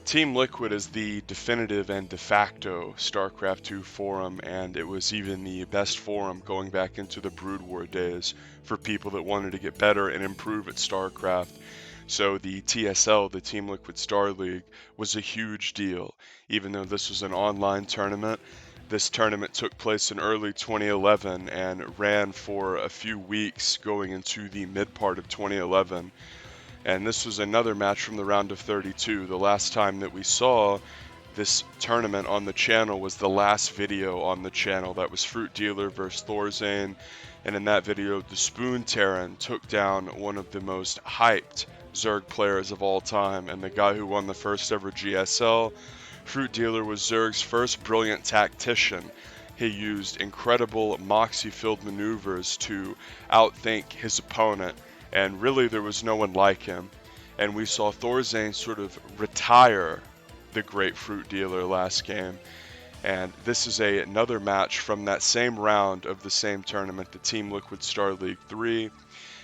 Team Liquid is the definitive and de facto StarCraft 2 forum, and it was even the best forum going back into the Brood War days for people that wanted to get better and improve at StarCraft. So the TSL, the Team Liquid Star League, was a huge deal. Even though this was an online tournament, this tournament took place in early 2011 and ran for a few weeks going into the mid part of 2011. And this was another match from the round of 32. The last time that we saw this tournament on the channel was the last video on the channel. That was Fruit Dealer versus Thorzane. And in that video, the Spoon Terran took down one of the most hyped Zerg players of all time, and the guy who won the first ever GSL. Fruit Dealer was Zerg's first brilliant tactician. He used incredible moxie-filled maneuvers to outthink his opponent, and really there was no one like him. And we saw Thorzane sort of retire the great Fruit Dealer last game. And this is another match from that same round of the same tournament, the Team Liquid Star League 3.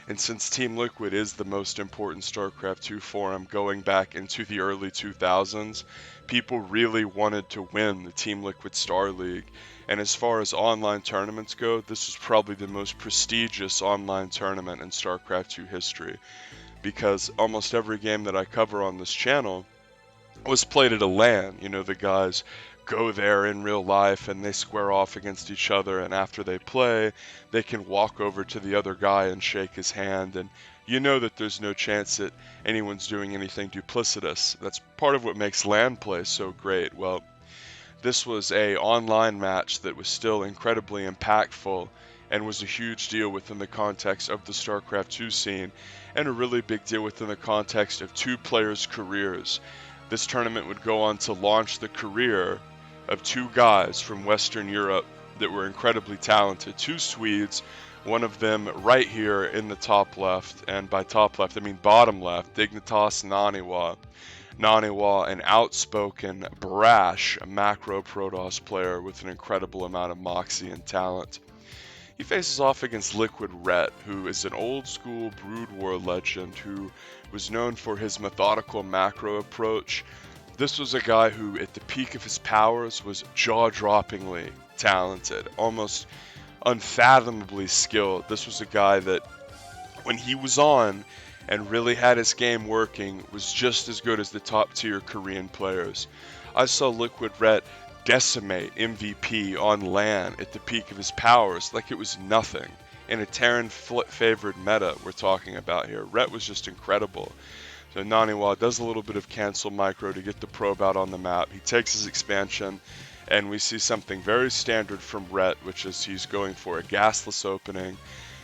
And since Team Liquid is the most important StarCraft 2 forum going back into the early 2000s, people really wanted to win the Team Liquid Star League. And as far as online tournaments go, this was probably the most prestigious online tournament in StarCraft 2 history, because almost every game that I cover on this channel was played at a LAN. You know, the guys go there in real life and they square off against each other, and after they play, they can walk over to the other guy and shake his hand, and you know that there's no chance that anyone's doing anything duplicitous. That's part of what makes LAN play so great. Well, this was a online match that was still incredibly impactful and was a huge deal within the context of the StarCraft 2 scene, and a really big deal within the context of two players' careers. This tournament would go on to launch the career of two guys from Western Europe that were incredibly talented, two Swedes, one of them right here in the top left, and by top left I mean bottom left, Dignitas NaNiwa. NaNiwa, an outspoken, brash macro Protoss player with an incredible amount of moxie and talent. He faces off against Liquid Ret, who is an old school Brood War legend who was known for his methodical macro approach. This was a guy who, at the peak of his powers, was jaw-droppingly talented, almost unfathomably skilled. This was a guy that, when he was on and really had his game working, was just as good as the top-tier Korean players. I saw Liquid Ret decimate MVP on LAN at the peak of his powers like it was nothing. In a Terran favored meta we're talking about here. Ret was just incredible. So NaNiwa does a little bit of cancel micro to get the probe out on the map. He takes his expansion, and we see something very standard from Ret, which is he's going for a gasless opening.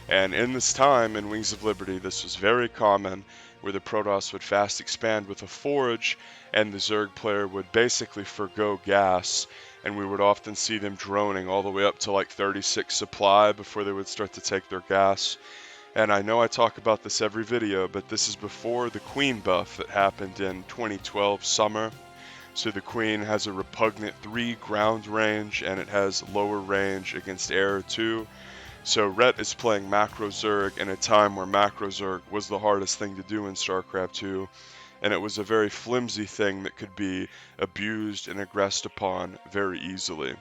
And in this time, in Wings of Liberty, this was very common, where the Protoss would fast expand with a forge, and the Zerg player would basically forgo gas, and we would often see them droning all the way up to like 36 supply before they would start to take their gas. And I know I talk about this every video, but this is before the Queen buff that happened in 2012 summer. So the Queen has a repugnant 3 ground range, and it has lower range against air too. So Ret is playing Macro Zerg in a time where Macro Zerg was the hardest thing to do in StarCraft 2, and it was a very flimsy thing that could be abused and aggressed upon very easily.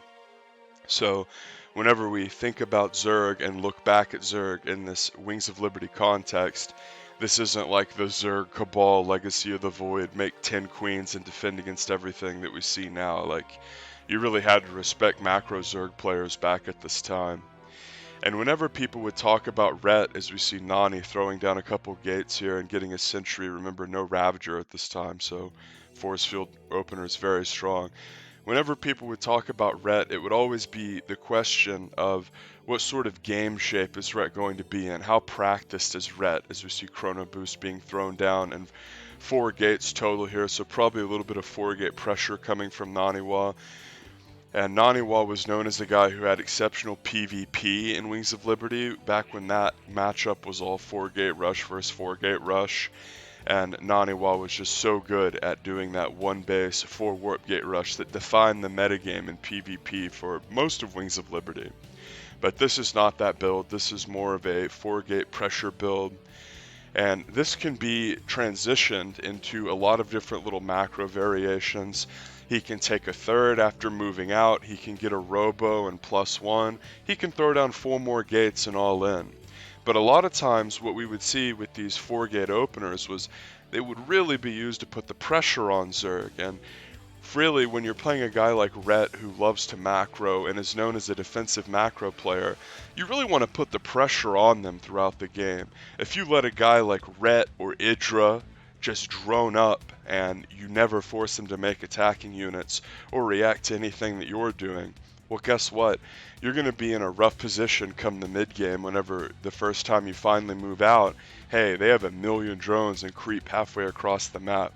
So whenever we think about Zerg and look back at Zerg in this Wings of Liberty context, this isn't like the Zerg Cabal Legacy of the Void, make 10 queens and defend against everything that we see now. Like, you really had to respect macro Zerg players back at this time. And whenever people would talk about Ret, as we see Nani throwing down a couple gates here and getting a sentry, remember no Ravager at this time, so force field opener is very strong. Whenever people would talk about Ret, it would always be the question of what sort of game shape is Ret going to be in? How practiced is Ret, as we see Chrono Boost being thrown down and 4 gates total here, so probably a little bit of 4-gate pressure coming from NaNiwa. And NaNiwa was known as a guy who had exceptional PvP in Wings of Liberty back when that matchup was all 4-gate rush versus 4-gate rush. And NaNiwa was just so good at doing that 1 base 4 warp gate rush that defined the metagame in PvP for most of Wings of Liberty. But this is not that build. This is more of a 4-gate pressure build. And this can be transitioned into a lot of different little macro variations. He can take a third after moving out, he can get a robo and +1, he can throw down 4 more gates and all in. But a lot of times what we would see with these 4-gate openers was they would really be used to put the pressure on Zerg, and really, when you're playing a guy like Rhett who loves to macro and is known as a defensive macro player, you really want to put the pressure on them throughout the game. If you let a guy like Rhett or Idra just drone up and you never force them to make attacking units or react to anything that you're doing, well, guess what? You're going to be in a rough position come the mid game whenever the first time you finally move out, hey, they have 1,000,000 drones and creep halfway across the map.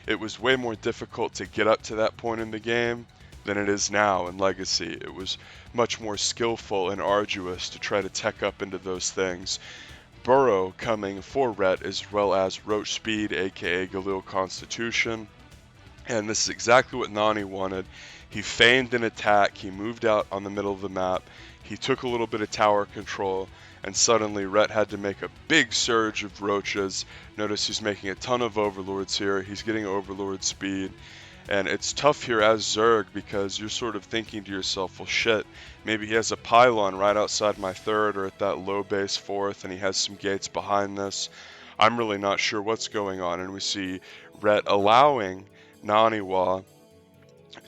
It was way more difficult to get up to that point in the game than it is now in Legacy. It was much more skillful and arduous to try to tech up into those things. Burrow coming for Rhett as well as Roach Speed, aka Galil Constitution. And this is exactly what Nani wanted. He feigned an attack, he moved out on the middle of the map, he took a little bit of tower control, and suddenly Rhett had to make a big surge of roaches. Notice he's making a ton of overlords here, he's getting overlord speed, and it's tough here as Zerg because you're sort of thinking to yourself, well shit, maybe he has a pylon right outside my third or at that low base fourth and he has some gates behind this. I'm really not sure what's going on, and we see Rhett allowing NaNiwa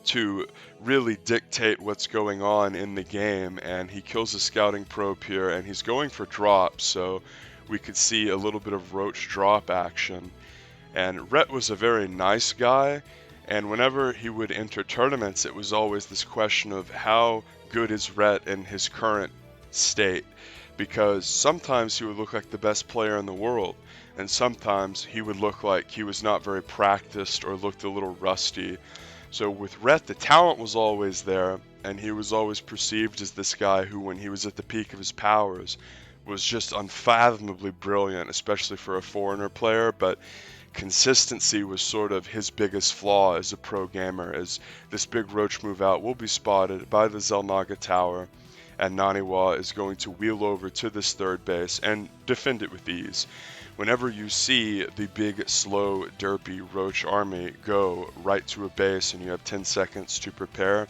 to really dictate what's going on in the game, and he kills a scouting probe here and he's going for drop, so we could see a little bit of roach drop action. And Rhett was a very nice guy, and whenever he would enter tournaments it was always this question of how good is Rhett in his current state, because sometimes he would look like the best player in the world and sometimes he would look like he was not very practiced or looked a little rusty. So with Rhett, the talent was always there, and he was always perceived as this guy who, when he was at the peak of his powers, was just unfathomably brilliant, especially for a foreigner player, but consistency was sort of his biggest flaw as a pro gamer, as this big roach move out will be spotted by the Xel'Naga tower, and NaNiwa is going to wheel over to this third base and defend it with ease. Whenever you see the big, slow, derpy roach army go right to a base and you have 10 seconds to prepare,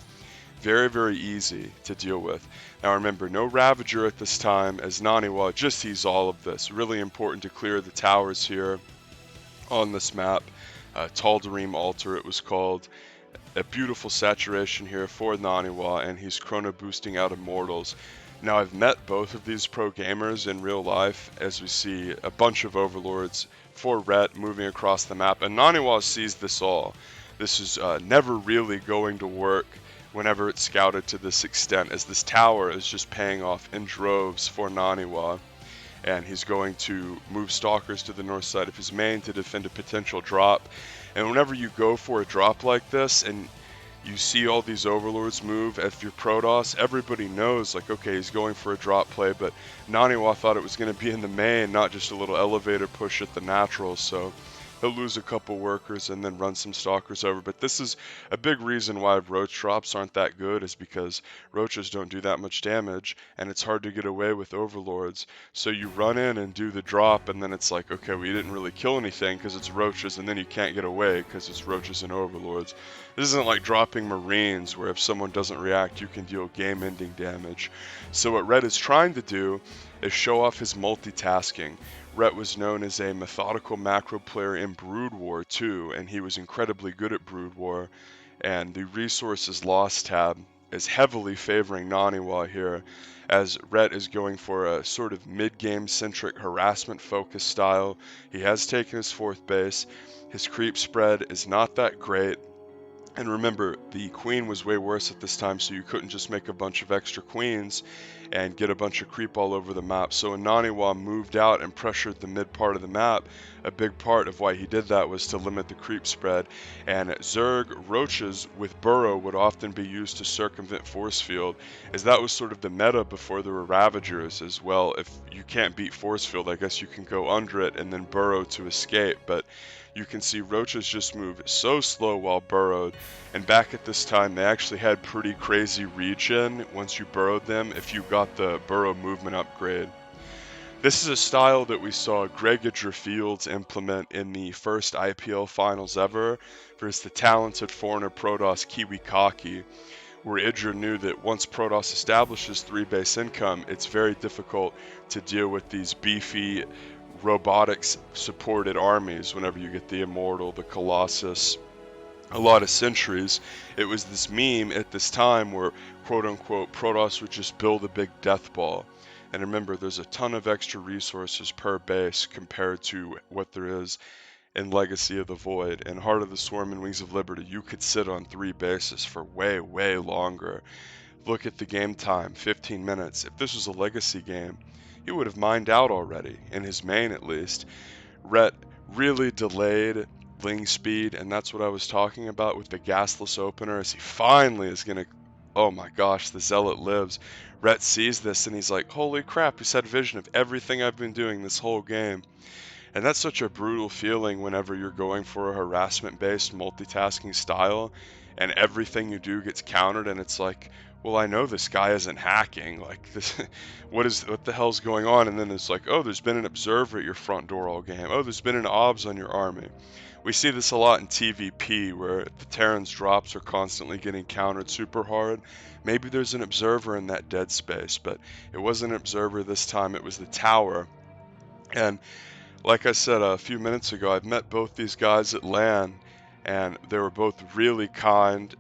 very, very easy to deal with. Now remember, no Ravager at this time, as NaNiwa just sees all of this. Really important to clear the towers here on this map. Tal'Darim Altar it was called. A beautiful saturation here for NaNiwa, and he's chrono boosting out Immortals. Now I've met both of these pro gamers in real life, as we see a bunch of overlords for Rhett moving across the map, and NaNiwa sees this all. This is never really going to work whenever it's scouted to this extent, as this tower is just paying off in droves for NaNiwa, and he's going to move stalkers to the north side of his main to defend a potential drop. And whenever you go for a drop like this and you see all these overlords move, if you're Protoss, everybody knows, like, okay, he's going for a drop play, but NaNiwa thought it was going to be in the main, not just a little elevator push at the natural, so he'll lose a couple workers and then run some stalkers over. But this is a big reason why roach drops aren't that good, is because roaches don't do that much damage and it's hard to get away with overlords. So you run in and do the drop and then it's like, okay, well, you didn't really kill anything because it's roaches, and then you can't get away because it's roaches and overlords. This isn't like dropping Marines where if someone doesn't react you can deal game-ending damage. So what Rhett is trying to do is show off his multitasking. Rhett was known as a methodical macro player in Brood War too, and he was incredibly good at Brood War, and the resources lost tab is heavily favoring NaNiwa here, as Rhett is going for a sort of mid-game centric harassment focused style. He has taken his fourth base, his creep spread is not that great, and remember, the queen was way worse at this time, so you couldn't just make a bunch of extra queens and get a bunch of creep all over the map. So when NaNiwa moved out and pressured the mid part of the map, a big part of why he did that was to limit the creep spread. And Zerg roaches with burrow would often be used to circumvent force field, as that was sort of the meta before there were Ravagers as well. If you can't beat force field, I guess you can go under it and then burrow to escape, but you can see roaches just move so slow while burrowed, and back at this time they actually had pretty crazy regen once you burrowed them if you got the burrow movement upgrade. This is a style that we saw Greg Fields implement in the first IPL finals ever versus the talented foreigner Protoss Kiwikaki, where Idra knew that once Protoss establishes 3-base income, it's very difficult to deal with these beefy robotics-supported armies whenever you get the Immortal, the Colossus, a lot of sentries. It was this meme at this time where, quote-unquote, Protoss would just build a big death ball. And remember, there's a ton of extra resources per base compared to what there is in Legacy of the Void. In Heart of the Swarm and Wings of Liberty, you could sit on 3 bases for way, way longer. Look at the game time, 15 minutes. If this was a Legacy game, he would have mined out already, in his main at least. Rhett really delayed Ling speed, and that's what I was talking about with the gasless opener, as he finally is going to... Oh my gosh, the Zealot lives. Rhett sees this and he's like, holy crap, he's had vision of everything I've been doing this whole game. And that's such a brutal feeling whenever you're going for a harassment-based multitasking style and everything you do gets countered, and it's like, well, I know this guy isn't hacking. Like, this, what the hell's going on? And then it's like, oh, there's been an observer at your front door all game. Oh, there's been an obs on your army. We see this a lot in TVP, where the Terran's drops are constantly getting countered super hard. Maybe there's an observer in that dead space, but it wasn't an observer this time, it was the tower. And like I said a few minutes ago, I've met both these guys at LAN, and they were both really kind.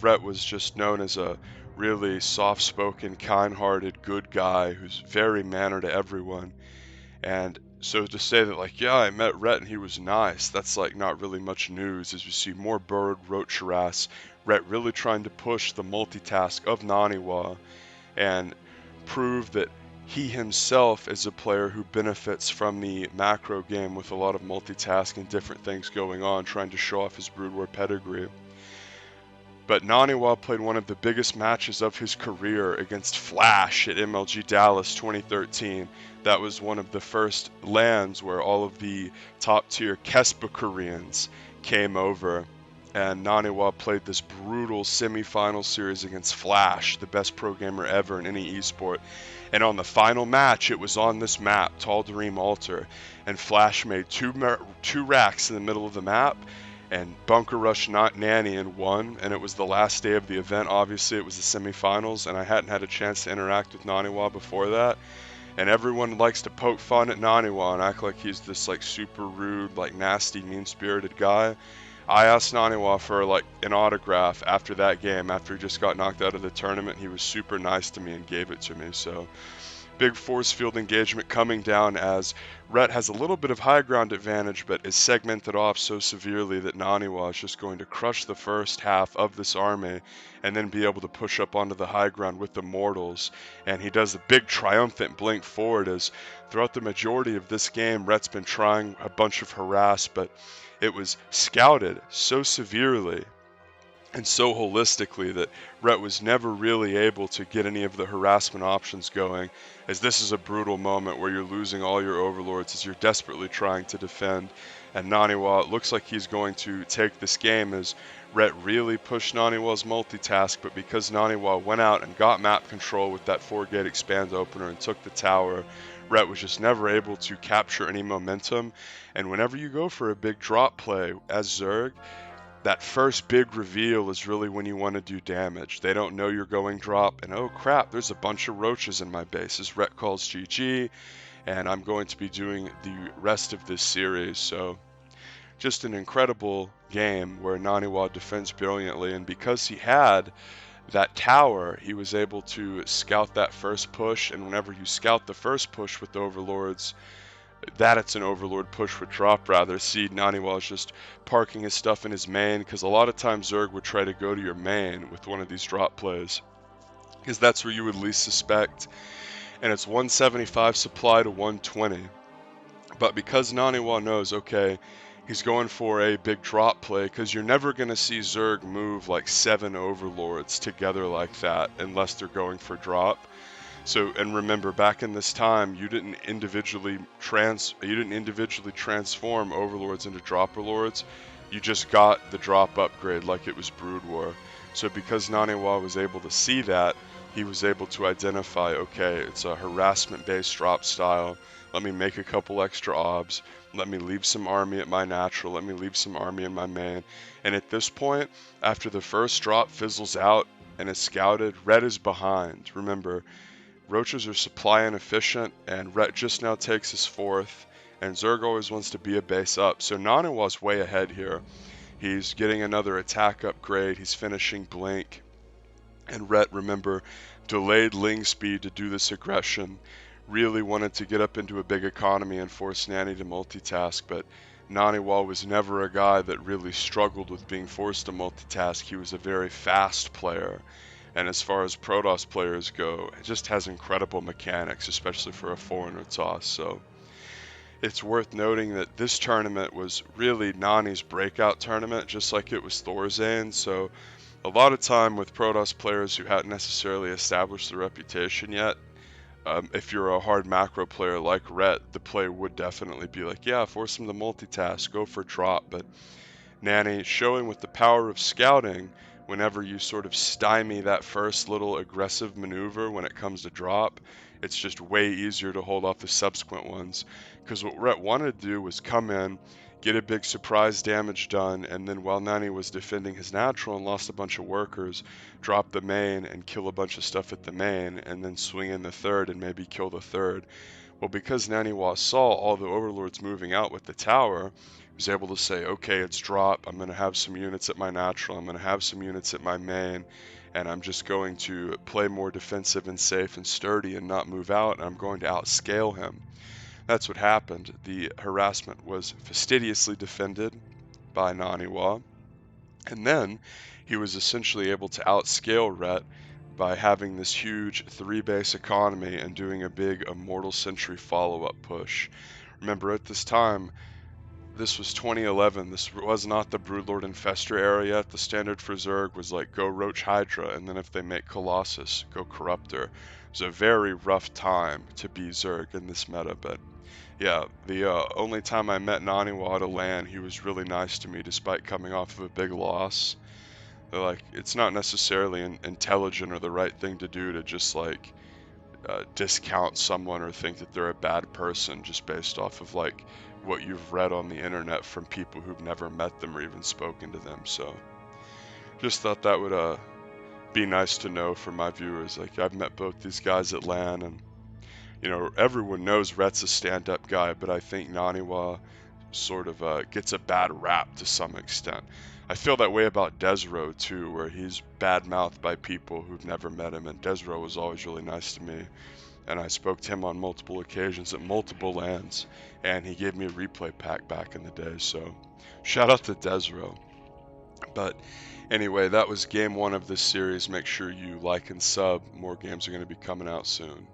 Rhett was just known as a really soft-spoken, kind-hearted, good guy who's very mannered to everyone. And so to say that, like, yeah, I met Rhett and he was nice, that's like not really much news, as we see more bird roach harass. Rhett really trying to push the multitask of NaNiwa and prove that he himself is a player who benefits from the macro game with a lot of multitasking, different things going on, trying to show off his Brood War pedigree. But NaNiwa played one of the biggest matches of his career against Flash at MLG Dallas 2013. That was one of the first LANs where all of the top-tier Kespa Koreans came over, and NaNiwa played this brutal semi-final series against Flash, the best pro gamer ever in any esport. And on the final match, it was on this map, Tal'Darim Altar, and Flash made two racks in the middle of the map, and bunker rushed Nani and won, and it was the last day of the event. Obviously, it was the semifinals, and I hadn't had a chance to interact with NaNiwa before that. And everyone likes to poke fun at NaNiwa and act like he's this like super rude, like nasty, mean-spirited guy. I asked NaNiwa for like an autograph after that game, after he just got knocked out of the tournament. He was super nice to me and gave it to me. So big force field engagement coming down, as Rhett has a little bit of high ground advantage, but is segmented off so severely that NaNiwa is just going to crush the first half of this army and then be able to push up onto the high ground with the mortals. And he does a big triumphant blink forward, as throughout the majority of this game, Rhett's been trying a bunch of harass, but it was scouted so severely and so holistically that Rhett was never really able to get any of the harassment options going, as this is a brutal moment where you're losing all your overlords as you're desperately trying to defend. And NaNiwa, it looks like he's going to take this game, as Rhett really pushed NaNiwa's multitask, but because NaNiwa went out and got map control with that 4-gate expand opener and took the tower, Rhett was just never able to capture any momentum. And whenever you go for a big drop play as Zerg, that first big reveal is really when you want to do damage. They don't know you're going drop, and oh crap, there's a bunch of roaches in my base, as Rhett calls GG, and I'm going to be doing the rest of this series. So just an incredible game where NaNiwa defends brilliantly, and because he had that tower, he was able to scout that first push, and whenever you scout the first push with the overlords, it's an overlord push with drop rather. See, NaNiwa is just parking his stuff in his main, because a lot of times Zerg would try to go to your main with one of these drop plays, because that's where you would least suspect. And it's 175 supply to 120. But because NaNiwa knows, okay, he's going for a big drop play, because you're never going to see Zerg move like 7 overlords together like that unless they're going for drop. So, and remember, back in this time, you didn't individually transform overlords into dropper lords. You just got the drop upgrade like it was Brood War. So because NaNiwa was able to see that, he was able to identify, okay, it's a harassment-based drop style. Let me make a couple extra obs. Let me leave some army at my natural. Let me leave some army in my main. And at this point, after the first drop fizzles out and is scouted, red is behind. Remember, roaches are supply inefficient, and red just now takes his fourth. And Zerg always wants to be a base up. So NaNiwa's way ahead here. He's getting another attack upgrade. He's finishing Blink. And Rhett, remember, delayed Ling speed to do this aggression. Really wanted to get up into a big economy and force Nani to multitask, but NaNiwa was never a guy that really struggled with being forced to multitask. He was a very fast player. And as far as Protoss players go, it just has incredible mechanics, especially for a foreigner toss. So it's worth noting that this tournament was really Nani's breakout tournament, just like it was Thorzane's. So a lot of time with Protoss players who hadn't necessarily established their reputation yet, if you're a hard macro player like Rhett, the play would definitely be like, yeah, force him to multitask, go for drop. But Nani showing with the power of scouting, whenever you sort of stymie that first little aggressive maneuver when it comes to drop, it's just way easier to hold off the subsequent ones. Because what Rhett wanted to do was come in, get a big surprise damage done, and then while Nani was defending his natural and lost a bunch of workers, drop the main and kill a bunch of stuff at the main, and then swing in the third and maybe kill the third. Well, because NaNiwa saw all the overlords moving out with the tower, he was able to say, okay, it's drop, I'm going to have some units at my natural, I'm going to have some units at my main, and I'm just going to play more defensive and safe and sturdy and not move out, and I'm going to outscale him. That's what happened. The harassment was fastidiously defended by NaNiwa, and then he was essentially able to outscale Rhett by having this huge 3-base economy and doing a big Immortal Century follow-up push. Remember, at this time, this was 2011. This was not the Broodlord Infestor era yet. The standard for Zerg was like, go Roach Hydra, and then if they make Colossus, go Corruptor. It was a very rough time to be Zerg in this meta, but yeah, the only time I met NaNiwa at a LAN, he was really nice to me despite coming off of a big loss. They're like, it's not necessarily intelligent or the right thing to do to just like discount someone or think that they're a bad person just based off of like what you've read on the internet from people who've never met them or even spoken to them. So just thought that would be nice to know for my viewers. Like, I've met both these guys at LAN, and you know, everyone knows Rhett's a stand-up guy, but I think NaNiwa sort of gets a bad rap to some extent. I feel that way about Desro too, where he's bad-mouthed by people who've never met him, and Desro was always really nice to me. And I spoke to him on multiple occasions at multiple LANs, and he gave me a replay pack back in the day, so shout out to Desro. But anyway, that was game one of this series. Make sure you like and sub. More games are going to be coming out soon.